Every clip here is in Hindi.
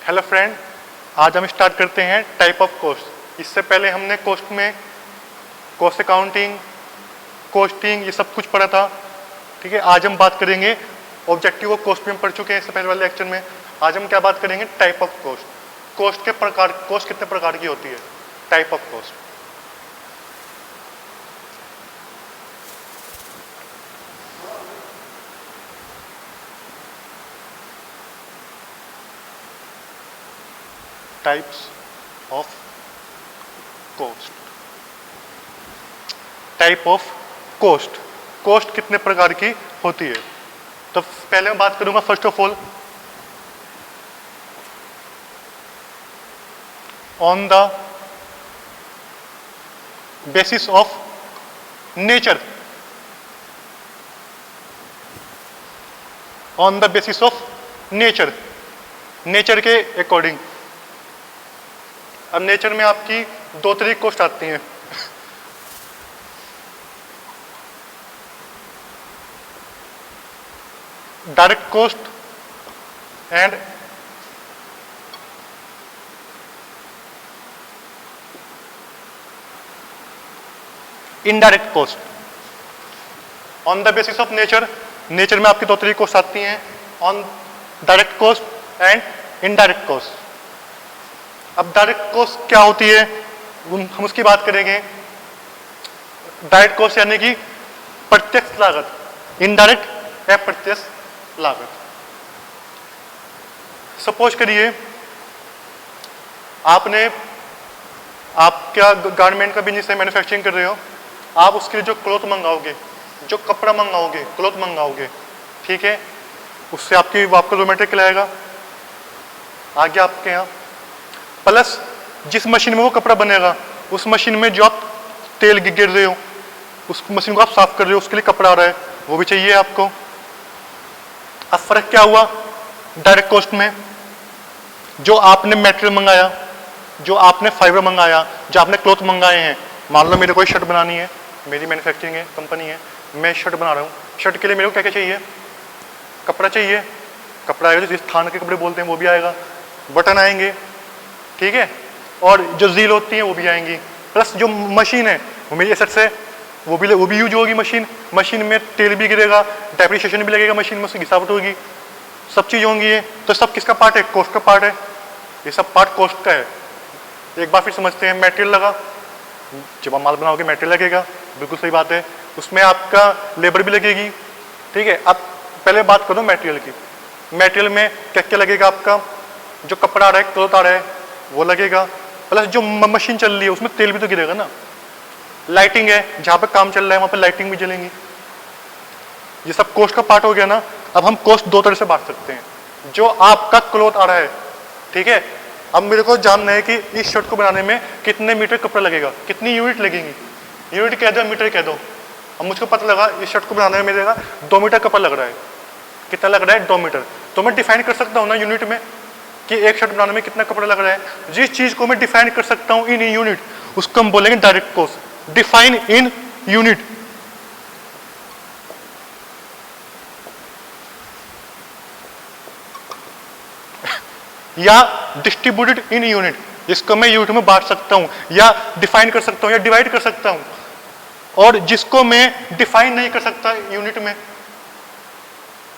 हेलो फ्रेंड, आज हम स्टार्ट करते हैं टाइप ऑफ कॉस्ट। इससे पहले हमने कॉस्ट में कॉस्ट अकाउंटिंग, कॉस्टिंग ये सब कुछ पढ़ा था। ठीक है, आज हम बात करेंगे ऑब्जेक्टिव ऑफ कॉस्ट भी हम पढ़ चुके हैं इससे पहले वाले लेक्चर में। आज हम क्या बात करेंगे, टाइप ऑफ कॉस्ट। कॉस्ट के प्रकार, कॉस्ट कितने प्रकार की होती है, type of cost. Types of cost, type of cost. Cost कितने प्रकार की होती है, तो पहले मैं बात करूंगा first of all on the basis of nature. On the basis of nature, nature के अकॉर्डिंग। अब नेचर में आपकी दो तरह की कॉस्ट आती हैं। Direct cost and indirect cost. On the basis of nature, nature में आपकी दो तरह की कॉस्ट आती हैं, on direct cost and indirect cost. अब डायरेक्ट कॉस्ट क्या होती है, हम उसकी बात करेंगे। डायरेक्ट कॉस्ट यानी कि प्रत्यक्ष लागत, इनडायरेक्ट अप्रत्यक्ष लागत। सपोज करिए आप क्या गारमेंट का बिजनेस है, मैन्युफैक्चरिंग कर रहे हो, आप उसके लिए जो क्लॉथ मंगाओगे, जो कपड़ा मंगाओगे, क्लॉथ मंगाओगे, ठीक है, उससे आपका रॉ मटेरियल आएगा आगे आपके यहाँ, प्लस जिस मशीन में वो कपड़ा बनेगा उस मशीन में जो आप तेल गिर रहे हो, उस मशीन को आप साफ कर रहे हो, उसके लिए कपड़ा आ रहा है, वो भी चाहिए आपको। अब फर्क क्या हुआ डायरेक्ट कॉस्ट में, जो आपने मटेरियल मंगाया, जो आपने फाइबर मंगाया, जो आपने क्लॉथ मंगाए हैं। मान लो मेरे को शर्ट बनानी है, मेरी मैन्युफैक्चरिंग है, कंपनी है, मैं शर्ट बना रहा हूँ। शर्ट के लिए मेरे को क्या क्या चाहिए, कपड़ा चाहिए, कपड़ा आएगा, जिस थान के कपड़े बोलते हैं वो भी आएगा, बटन आएंगे, ठीक है, और जो जील होती है वो भी आएंगी, प्लस जो मशीन है वो मेरी एसेट से वो भी यूज होगी। मशीन में तेल भी गिरेगा, डेप्रिसिएशन भी लगेगा, मशीन में उसकी घिसावट होगी, सब चीज़ होंगी। ये तो सब किसका पार्ट है, कॉस्ट का पार्ट है। ये सब पार्ट कॉस्ट का है। एक बार फिर समझते हैं, मटेरियल लगा, जब आप माल बनाओगे मटेरियल लगेगा, बिल्कुल सही बात है, उसमें आपका लेबर भी लगेगी, ठीक है। अब पहले बात करो मटेरियल की। मटेरियल में क्या क्या लगेगा, आपका जो कपड़ा आ रहा है, क्लॉथ आ रहा है, वो लगेगा, प्लस जो मशीन चल रही है उसमें तेल भी तो गिरेगा ना। लाइटिंग है, जहाँ पे काम चल रहा है वहाँ पे लाइटिंग भी जलेंगी। ये सब कॉस्ट का पार्ट हो गया ना। अब हम कॉस्ट दो तरह से बांट सकते हैं। जो आपका क्लॉथ आ रहा है, ठीक है, अब मेरे को जानना है कि इस शर्ट को बनाने में कितने मीटर कपड़ा लगेगा, कितनी यूनिट लगेंगी। यूनिट कह दो, मीटर कह दो। अब मुझको पता लगा इस शर्ट को बनाने में मेरे 2 मीटर कपड़ा लग रहा है। कितना लग रहा है, 2 मीटर। तो मैं डिफाइन कर सकता हूँ ना यूनिट में कि एक शर्ट बनाने में कितना कपड़ा लग रहा है। जिस चीज को मैं डिफाइन कर सकता हूँ इन यूनिट, उसको हम बोलेंगे direct cost. Define in unit. या डिस्ट्रीब्यूटेड इन यूनिट, जिसको मैं यूनिट में बांट सकता हूं, या डिफाइन कर सकता हूं, या डिवाइड कर सकता हूं। और जिसको मैं डिफाइन नहीं कर सकता यूनिट में,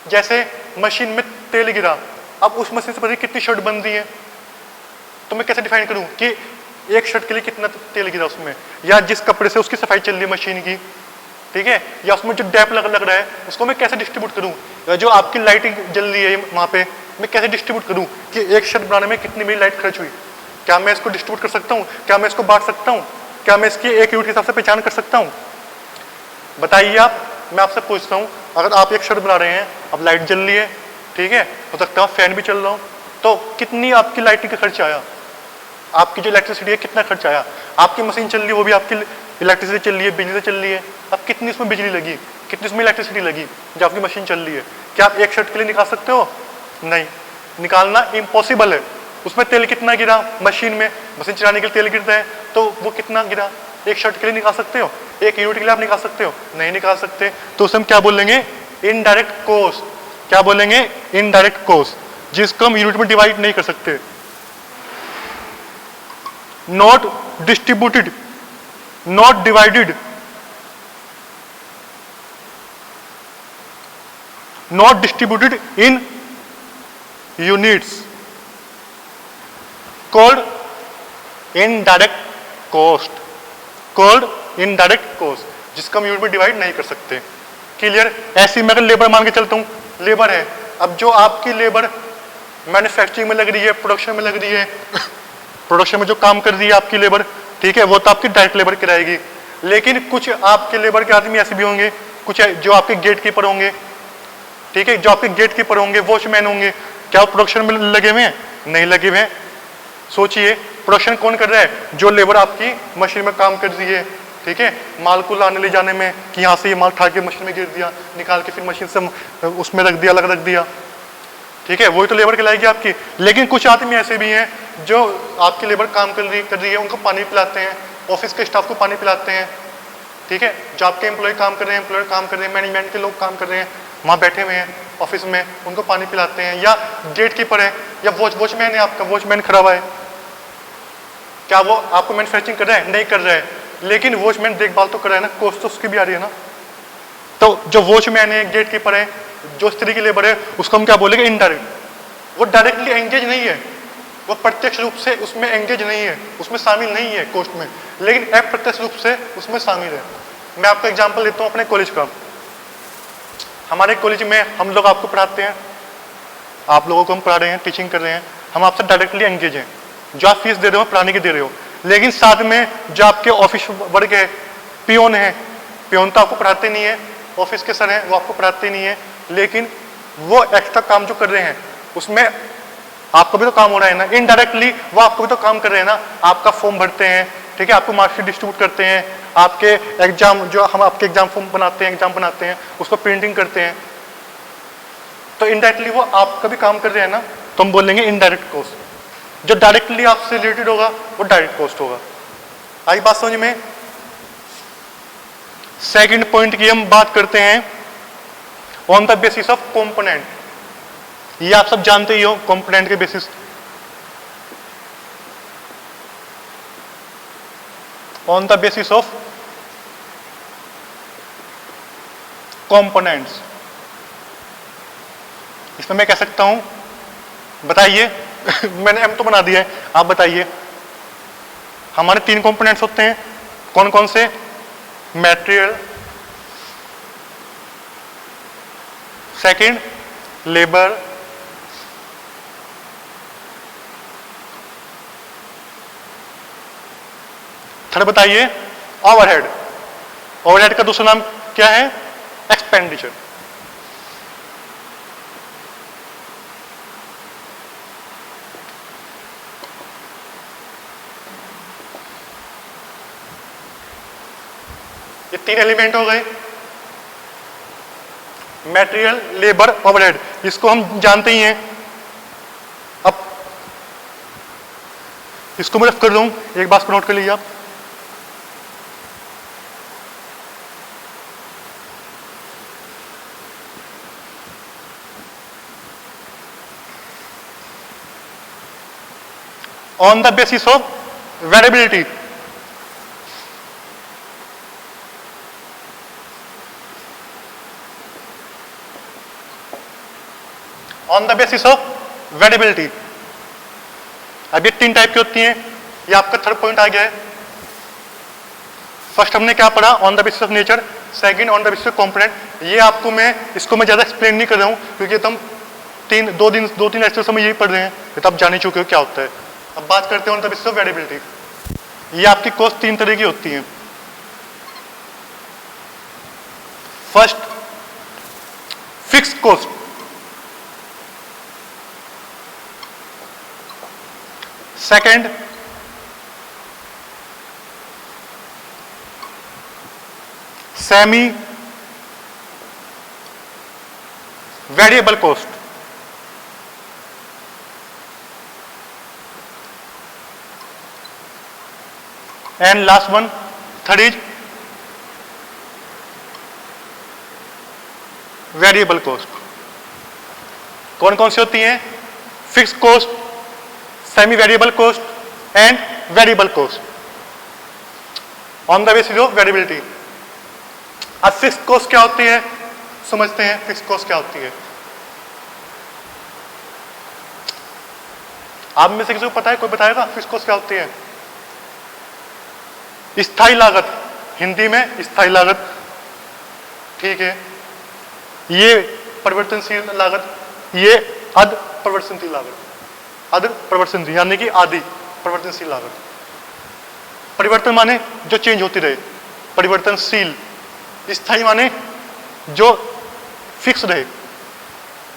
जैसे मशीन में तेल गिरा, अब उस मशीन से पता कितनी शर्ट बन रही है, तो मैं कैसे डिफाइन करूं कि एक शर्ट के लिए कितना तेल गिरा उसमें, या जिस कपड़े से उसकी सफाई चल रही है मशीन की, ठीक है, या उसमें जो डैप लग रहा है उसको मैं कैसे डिस्ट्रीब्यूट करूं, या जो आपकी लाइटिंग जल रही है वहां पे मैं कैसे डिस्ट्रीब्यूट करूं कि एक शर्ट बनाने में कितनी मेरी लाइट खर्च हुई। क्या मैं इसको डिस्ट्रीब्यूट कर सकता हूं, क्या मैं इसको बांट सकता हूं, क्या मैं इसकी एक यूनिट के हिसाब से पहचान कर सकता हूं, बताइए आप। मैं आपसे पूछता हूं, अगर आप एक शर्ट बना रहे हैं, अब लाइट जल रही है, ठीक है, हो सकता है फैन भी चल रहा हो, तो कितनी आपकी लाइटिंग का खर्च आया, आपकी जो इलेक्ट्रिसिटी है कितना खर्च आया। आपकी मशीन चल रही है, वो भी आपकी इलेक्ट्रिसिटी चल रही है, बिजली से चल रही है, अब कितनी उसमें बिजली लगी, कितनी उसमें इलेक्ट्रिसिटी लगी जो आपकी मशीन चल रही है। क्या आप एक शर्ट के लिए निकाल सकते हो, नहीं, निकालना इम्पॉसिबल है। उसमें तेल कितना गिरा, मशीन में, मशीन चलाने के लिए तेल गिरता है, तो वो कितना गिरा, एक शर्ट के लिए निकाल सकते हो, एक यूनिट के लिए आप निकाल सकते हो, नहीं निकाल सकते। तो उसे हम क्या बोलेंगे, इनडायरेक्ट कॉस्ट। क्या बोलेंगे, इनडायरेक्ट कॉस्ट, जिसको हम यूनिट में डिवाइड नहीं कर सकते। not distributed, not divided, not distributed in units, called indirect cost, called indirect cost, जिसका हम यूनिट में डिवाइड नहीं कर सकते। क्लियर? ऐसी मैं अगर लेबर मान के चलता हूँ, लेबर है, अब जो आपकी लेबर मैन्युफैक्चरिंग में लग रही है, प्रोडक्शन में लग रही है, प्रोडक्शन में जो काम कर रही है आपकी लेबर, ठीक है, वो तो आपकी डायरेक्ट लेबर कराएगी। लेकिन कुछ आपके लेबर के आदमी ऐसे भी होंगे, कुछ जो आपके गेट कीपर होंगे, ठीक है, जो आपके गेट कीपर होंगे, वॉचमैन होंगे, क्या वो प्रोडक्शन में लगे हुए हैं? नहीं लगे हुए हैं। सोचिए प्रोडक्शन कौन कर रहा है? जो लेबर आपकी मशीन में काम कर रही है, ठीक है, माल को लाने ले जाने में, कि यहाँ से ये माल उठा के मशीन में गिर दिया, निकाल के फिर मशीन से उसमें रख दिया, अलग रख दिया, ठीक है, वही तो लेबर कहलाएगी आपकी। लेकिन कुछ आदमी ऐसे भी हैं जो आपकी लेबर काम कर रही है, उनको पानी पिलाते हैं, ऑफिस के स्टाफ को पानी पिलाते हैं, ठीक है, जो आपके एम्प्लॉय काम कर रहे हैं, एम्प्लॉयर काम कर रहे हैं, मैनेजमेंट के लोग काम कर रहे हैं, वहाँ बैठे हुए हैं ऑफिस में, उनको पानी पिलाते हैं। या गेट कीपर है, या वॉचमैन है, आपका वॉचमैन खड़ा हुआ है, क्या वो आपको मैन्युफैक्चरिंग कर रहा है? नहीं कर रहा है, लेकिन वॉचमैन देखभाल तो कर रहा है ना, कॉस्ट तो उसकी भी आ रही है ना। तो जो वॉचमैन है, गेट कीपर है, जो स्त्री की लेबर है, उसको हम क्या बोलेंगे? इनडायरेक्ट। वो डायरेक्टली एंगेज नहीं है, वो प्रत्यक्ष रूप से उसमें एंगेज नहीं है, उसमें शामिल नहीं है कॉस्ट में, लेकिन अप्रत्यक्ष रूप से उसमें शामिल है। मैं आपको एग्जांपल देता हूँ अपने कॉलेज का। हमारे कॉलेज में हम लोग आपको पढ़ाते हैं, आप लोगों को हम पढ़ा रहे हैं, टीचिंग कर रहे हैं, हम आपसे डायरेक्टली एंगेज हैं। जो आप फीस दे रहे हो पढ़ाने की दे रहे हो, लेकिन साथ में जो आपके ऑफिस वर्ग है, पियोन है, पियोन तो आपको पढ़ाते नहीं है, ऑफिस के सर हैं वो आपको पढ़ाते नहीं है, लेकिन वो एक्स्ट्रा काम जो कर रहे हैं उसमें आपको भी तो काम हो रहा है ना, इनडायरेक्टली वो आपको भी तो काम कर रहे हैं ना। आपका फॉर्म भरते हैं, ठीक है, आपको मार्कशीट डिस्ट्रीब्यूट करते हैं, आपके एग्जाम, जो हम आपके एग्जाम फॉर्म बनाते हैं, एग्जाम बनाते हैं, उसको प्रिंटिंग करते हैं, तो इनडायरेक्टली वो आपका भी काम कर रहे हैं ना, तो हम बोलेंगे इनडायरेक्ट कॉस्ट। जो डायरेक्टली आपसे रिलेटेड होगा वो डायरेक्ट कॉस्ट होगा। आई बात समझ में? सेकंड पॉइंट की हम बात करते हैं on the basis of component. ये आप सब जानते ही हो, कंपोनेंट के basis. On the basis of components, इसमें मैं कह सकता हूं, बताइए मैंने एम तो बना दिया है, आप बताइए हमारे 3 कंपोनेंट्स होते हैं, कौन कौन से? मटेरियल, सेकंड लेबर, थर्ड बताइए ओवरहेड। ओवरहेड का दूसरा नाम क्या है? एक्सपेंडिचर। ये 3 एलिमेंट हो गए, मटेरियल, लेबर, ओवरहेड, इसको हम जानते ही हैं। अब इसको मैं रफ कर दूं, एक बात को नोट कर लीजिए आप। On the basis of variability, on the basis of variability. अब ये 3 टाइप की होती हैं, ये आपका थर्ड पॉइंट आ गया है। फर्स्ट हमने क्या पढ़ा? On the basis of nature. Second on the basis of component. ये आपको इसको मैं ज्यादा एक्सप्लेन नहीं कर रहा हूं, क्योंकि तो हम 2-3 लेक्चर से यही पढ़ रहे हैं, तो आप जान ही चुके हो क्या होता है। अब बात करते हैं on the basis of variability. ये आपकी कॉस्ट 3 तरह की होती है। First, fix cost. Second, semi variable cost. And last one, third is variable cost. कौन कौन सी होती हैं? Fix cost, semi variable cost and variable cost on the basis of variability. अब फिक्स कॉस्ट क्या होती है समझते हैं। फिक्स कॉस्ट क्या होती है? आप में से किसी को पता है? कोई बताएगा फिक्स कॉस्ट क्या होती है? स्थायी लागत, हिंदी में स्थायी लागत, ठीक है। ये परिवर्तनशील लागत, ये अध परिवर्तनशील लागत, अध परिवर्तनशील यानी कि आदि परिवर्तनशील लागत। परिवर्तन माने जो चेंज होती रहे, परिवर्तनशील। स्थायी माने जो फिक्स रहे।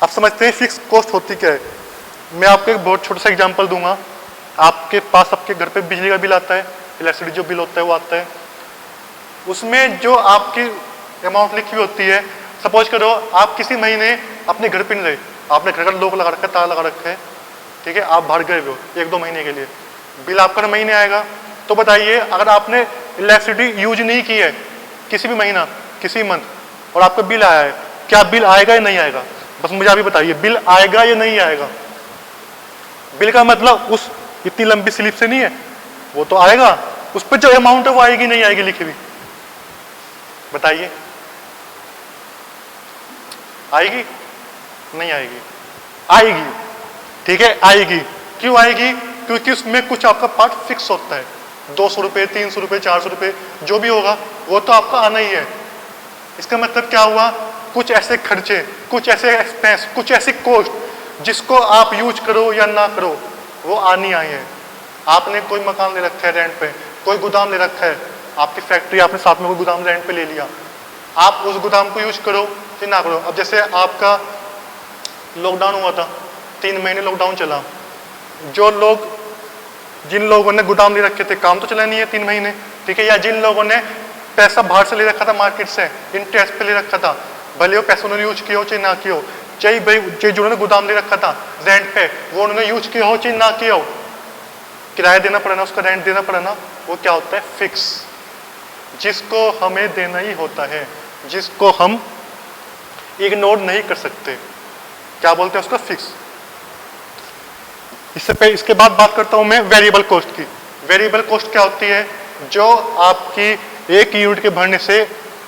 आप समझते हैं फिक्स कॉस्ट होती क्या है? मैं आपको एक बहुत छोटा सा एग्जांपल दूंगा। आपके पास आपके घर पे बिजली का बिल आता है, इलेक्ट्रिसिटी जो बिल होता है वो आता है, उसमें जो आपकी अमाउंट लिखी हुई होती है, सपोज करो आप किसी महीने अपने घर पे नहीं रहे, आपने घर का लॉक लगा रखा है, ताला लगा रखा है, ठीक है, आप बाहर गए हो 1-2 महीने के लिए, बिल आपका हर महीने आएगा। तो बताइए अगर आपने इलेक्ट्रिसिटी यूज नहीं की है किसी भी महीना, किसी मंथ, और आपका बिल आया है, क्या बिल आएगा या नहीं आएगा? बस मुझे अभी बताइए, बिल आएगा या नहीं आएगा? बिल का मतलब उस इतनी लंबी स्लिप से नहीं है, वो तो आएगा, उस पर जो अमाउंट है वो आएगी नहीं आएगी लिखी हुई? बताइए, आएगी नहीं आएगी? आएगी, ठीक है, आएगी। क्यों आएगी? क्योंकि उसमें कुछ आपका पार्ट फिक्स होता है, 200 रुपये, 300 रुपये, 400 रुपये, जो भी होगा वो तो आपका आना ही है। इसका मतलब क्या हुआ? कुछ ऐसे खर्चे, कुछ ऐसे एक्सपेंस, कुछ ऐसी कॉस्ट जिसको आप यूज करो या ना करो वो आनी आई है। आपने कोई मकान ले रखा है रेंट पे, कोई गोदाम ले रखा है, आपकी फैक्ट्री, आपने साथ में कोई गोदाम रेंट पे ले लिया, आप उस गोदाम को यूज करो कि ना करो। अब जैसे आपका लॉकडाउन हुआ था, 3 महीने लॉकडाउन चला, जो लोग, जिन लोगों ने गोदाम ले रखे थे, काम तो चला नहीं है 3 महीने, ठीक है, या जिन लोगों ने पैसा बाहर से ले रखा था मार्केट से, इंटरेस्ट पे ले रखा था, भले वो पैसा उन्होंने यूज किया हो चाहे ना किया हो, चाहे भाई जिन्होंने गोदाम ले रखा था रेंट पे, वो उन्होंने यूज किया हो चाहे ना किया हो, किराया देना पड़ा ना, उसका रेंट देना पड़ा ना, वो क्या होता है? फिक्स, जिसको हमें देना ही होता है, जिसको हम इग्नोर नहीं कर सकते। क्या बोलते हैं उसका? फिक्स। इसके बाद बात करता हूं मैं वेरिएबल कॉस्ट की। वेरिएबल कॉस्ट क्या होती है? जो आपकी 1 यूनिट के भरने से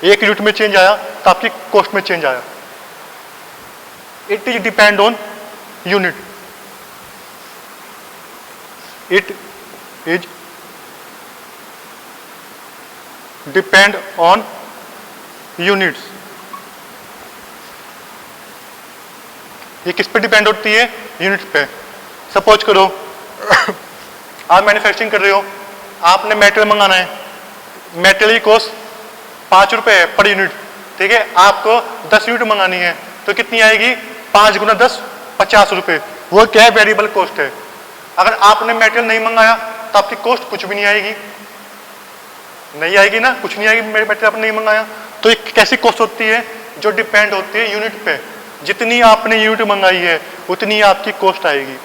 1 यूनिट में चेंज आया तो आपकी कॉस्ट में चेंज आया। It is depend on unit, it is depend on units. ये किस पे डिपेंड होती है? यूनिट पे। सपोज करो आप मैन्युफैक्चरिंग कर रहे हो, आपने मेटेरियल मंगाना है, मेटेरियल की कॉस्ट 5 रुपये है पर यूनिट, ठीक है, आपको 10 यूनिट मंगानी है तो कितनी आएगी? 5 गुना 10 50 रुपये। वो क्या है? वेरिएबल कॉस्ट है। अगर आपने मेटेरियल नहीं मंगाया तो आपकी कॉस्ट कुछ भी नहीं आएगी, नहीं आएगी ना, कुछ नहीं आएगी, मेटेरियल आपने नहीं मंगाया। तो एक कैसी कॉस्ट होती है? जो डिपेंड होती है यूनिट पे। जितनी आपने यूनिट मंगाई है उतनी आपकी कॉस्ट आएगी,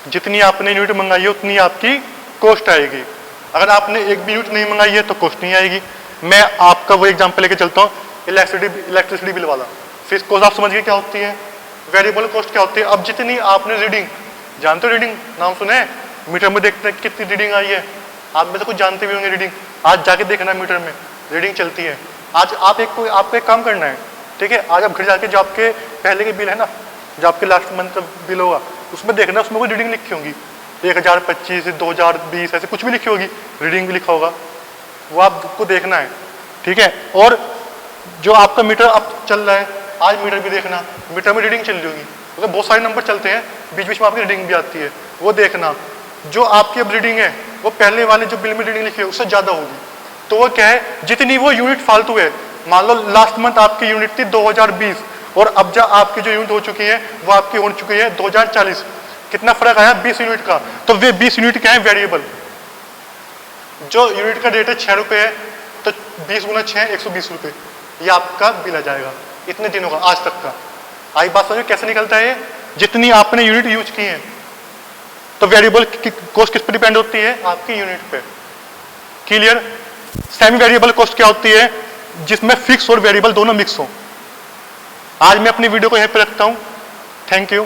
जितनी आपने यूनिट मंगाई है उतनी आपकी कॉस्ट आएगी। अगर आपने एक भी यूनिट नहीं मंगाई है तो कॉस्ट नहीं आएगी। मैं आपका वो एग्जांपल लेके चलता हूँ, इलेक्ट्रिसिटी बिल वाला। फिक्स कॉस्ट आप समझ गए क्या होती है, वेरिएबल कॉस्ट क्या होती है। अब जितनी आपने रीडिंग, जानते हो रीडिंग, नाम सुने हैं, मीटर में देखते हैं कितनी रीडिंग आई है, आप में से कुछ जानते भी होंगे रीडिंग, आज जाके देखना मीटर में रीडिंग चलती है। आज आपको एक काम करना है, ठीक है, आज आप घर जाके जो आपके पहले के बिल है ना, जो आपके लास्ट मंथ का बिल होगा, उसमें देखना, उसमें कोई रीडिंग लिखी होगी 1025, 2020 ऐसे कुछ भी लिखी होगी, रीडिंग भी लिखा होगा, वो आपको देखना है, ठीक है। और जो आपका मीटर अब चल रहा है, आज मीटर भी देखना, मीटर में रीडिंग चल रही होगी, उसमें बहुत सारे नंबर चलते हैं, बीच बीच में आपकी रीडिंग भी आती है, वो देखना। जो आपकी अब रीडिंग है वो पहले वाले जो बिल में रीडिंग लिखी है उससे ज़्यादा होगी, तो वो क्या है, जितनी वो यूनिट फालतू है, मान लो लास्ट मंथ आपकी यूनिट थी 2020 और अब जब आपकी जो यूनिट हो चुकी है वो आपकी हो चुकी है 2040, कितना फर्क आया? 20 यूनिट का। तो वे 20 यूनिट क्या है? वेरिएबल। जो यूनिट का रेट है 6 रुपये है तो 20 गुना 6 120 रुपये, ये आपका बिल आ जाएगा इतने दिनों का, आज तक का। आई बात समझो कैसे निकलता है? जितनी आपने यूनिट यूज की है, तो वेरिएबल कॉस्ट किस पे डिपेंड होती है? आपकी यूनिट पे। क्लियर? सेमी वेरिएबल कॉस्ट क्या होती है? जिसमें फिक्स और वेरिएबल दोनों मिक्स हो। आज मैं अपनी वीडियो को यहीं पे रखता हूं। Thank you.